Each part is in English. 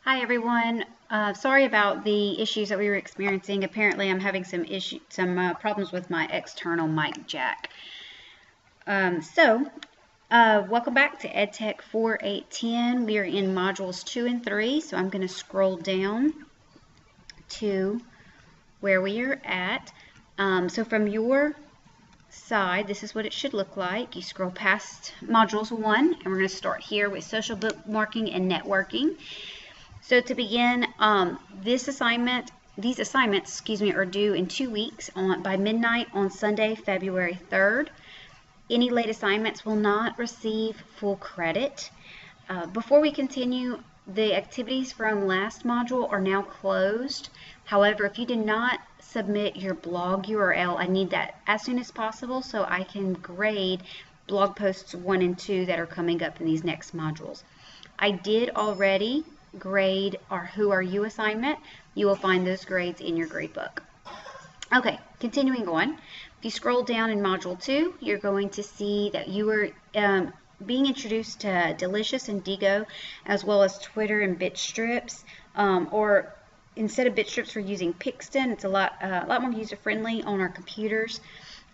Hi everyone. Sorry about the issues that we were experiencing. Apparently, I'm having some problems with my external mic jack. Welcome back to ETEC4810. We are in modules 2 and 3. So I'm going to scroll down to where we are at. So from your side, this is what it should look like. You scroll past modules 1, and we're going to start here with social bookmarking and networking. So to begin, these assignments, are due in 2 weeks by midnight on Sunday, February 3rd. Any late assignments will not receive full credit. Before we continue, the activities from last module are now closed. However, if you did not submit your blog URL, I need that as soon as possible so I can grade blog posts 1 and 2 that are coming up in these next modules. I did already grade our Who Are You assignment. You will find those grades in your gradebook. Okay, continuing on. If you scroll down in Module 2, you're going to see that you are being introduced to Delicious and Digo, as well as Twitter and Bitstrips. Or instead of Bitstrips, we're using Pixton. It's a lot more user-friendly on our computers,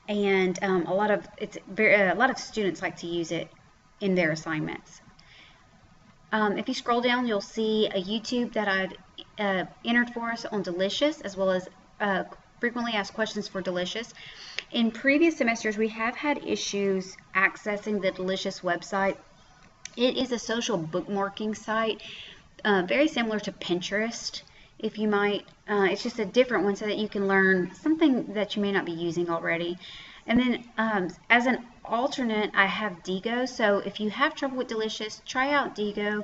and a lot of students like to use it in their assignments. If you scroll down, you'll see a YouTube that I've entered for us on Delicious, as well as frequently asked questions for Delicious. In previous semesters, we have had issues accessing the Delicious website. It is a social bookmarking site, very similar to Pinterest, if you might. It's just a different one so that you can learn something that you may not be using already. And then as an alternate, I have Digo. So if you have trouble with Delicious, try out Digo.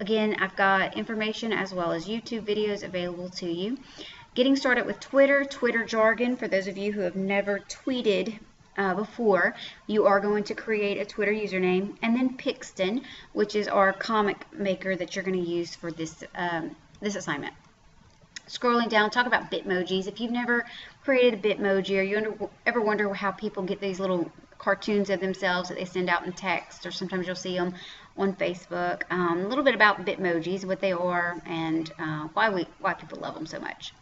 Again, I've got information as well as YouTube videos available to you. Getting started with Twitter jargon. For those of you who have never tweeted before, you are going to create a Twitter username, and then Pixton, which is our comic maker that you're going to use for this assignment. Scrolling down, talk about Bitmojis. If you've never created a Bitmoji, or you ever wonder how people get these little cartoons of themselves that they send out in text, or sometimes you'll see them on Facebook, a little bit about Bitmojis, what they are, and why people love them so much.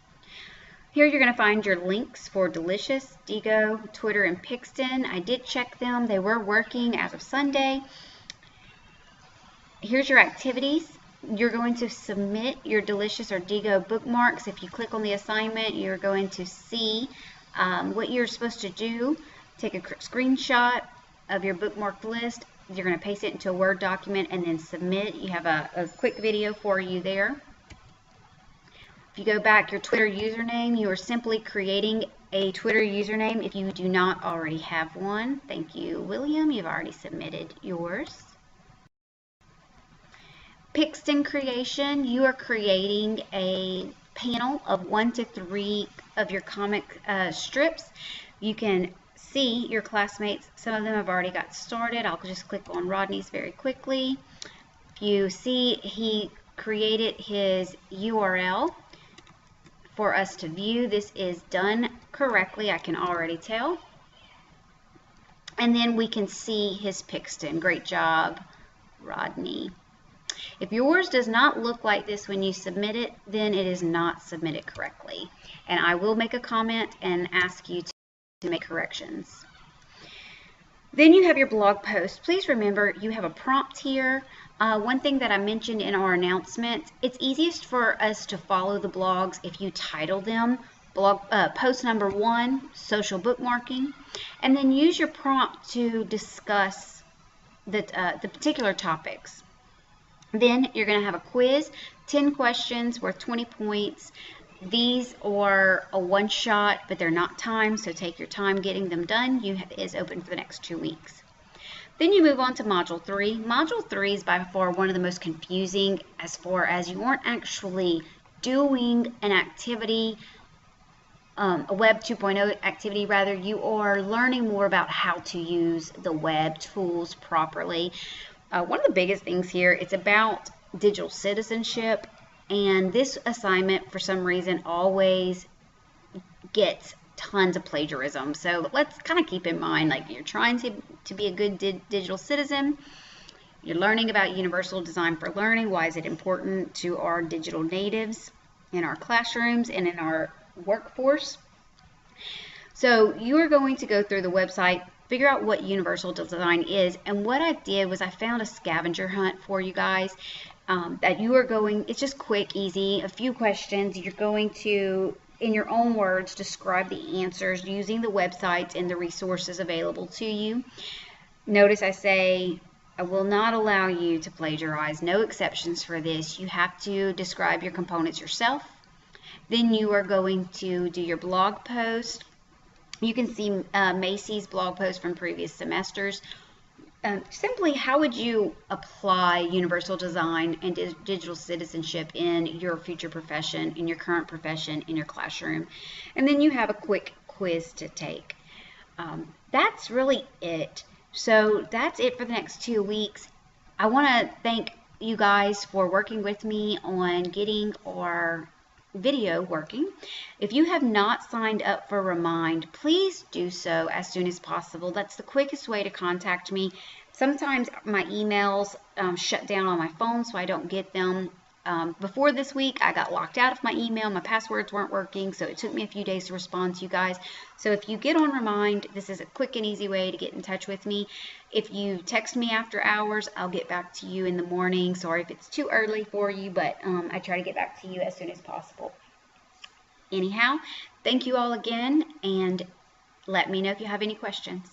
Here you're going to find your links for Delicious, Digo, Twitter, and Pixton. I did check them. They were working as of Sunday. Here's your activities. You're going to submit your Delicious or Digo bookmarks. If you click on the assignment, you're going to see what you're supposed to do. Take a screenshot of your bookmarked list. You're going to paste it into a Word document and then submit. You have a quick video for you there. If you go back, your Twitter username, you are simply creating a Twitter username if you do not already have one. Thank you, William. You've already submitted yours. Pixton creation, you are creating a panel of 1 to 3 of your comic strips. You can see your classmates. Some of them have already got started. I'll just click on Rodney's very quickly. If you see, he created his URL for us to view. This is done correctly, I can already tell. And then we can see his Pixton. Great job, Rodney. If yours does not look like this when you submit it, then it is not submitted correctly. And I will make a comment and ask you to make corrections. Then you have your blog post. Please remember you have a prompt here. One thing that I mentioned in our announcement, it's easiest for us to follow the blogs if you title them post number 1, social bookmarking, and then use your prompt to discuss the particular topics. Then you're going to have a quiz, 10 questions worth 20 points. These are a one-shot, but they're not timed, so take your time getting them done. It is open for the next 2 weeks. Then you move on to Module 3. Module 3 is by far one of the most confusing as far as you aren't actually doing an activity, a Web 2.0 activity rather. You are learning more about how to use the web tools properly. One of the biggest things here, it's about digital citizenship, and this assignment for some reason always gets tons of plagiarism. So let's kind of keep in mind, like, you're trying to be a good digital citizen. You're learning about universal design for learning. Why is it important to our digital natives in our classrooms and in our workforce? So you are going to go through the website, figure out what universal design is, and what I did was I found a scavenger hunt for you guys that you are going, it's just quick, easy, a few questions. You're going to, in your own words, describe the answers using the websites and the resources available to you. Notice I say, I will not allow you to plagiarize. No exceptions for this. You have to describe your components yourself. Then you are going to do your blog post. You can see Macy's blog post from previous semesters. Simply, how would you apply universal design and digital citizenship in your future profession, in your current profession, in your classroom? And then you have a quick quiz to take. That's really it. So that's it for the next 2 weeks. I want to thank you guys for working with me on getting our video working. If you have not signed up for Remind, please do so as soon as possible. That's the quickest way to contact me. Sometimes my emails shut down on my phone, so I don't get them. Before this week, I got locked out of my email. My passwords weren't working, so it took me a few days to respond to you guys. So if you get on Remind, this is a quick and easy way to get in touch with me. If you text me after hours, I'll get back to you in the morning. Sorry if it's too early for you, but I try to get back to you as soon as possible. Anyhow, thank you all again, and let me know if you have any questions.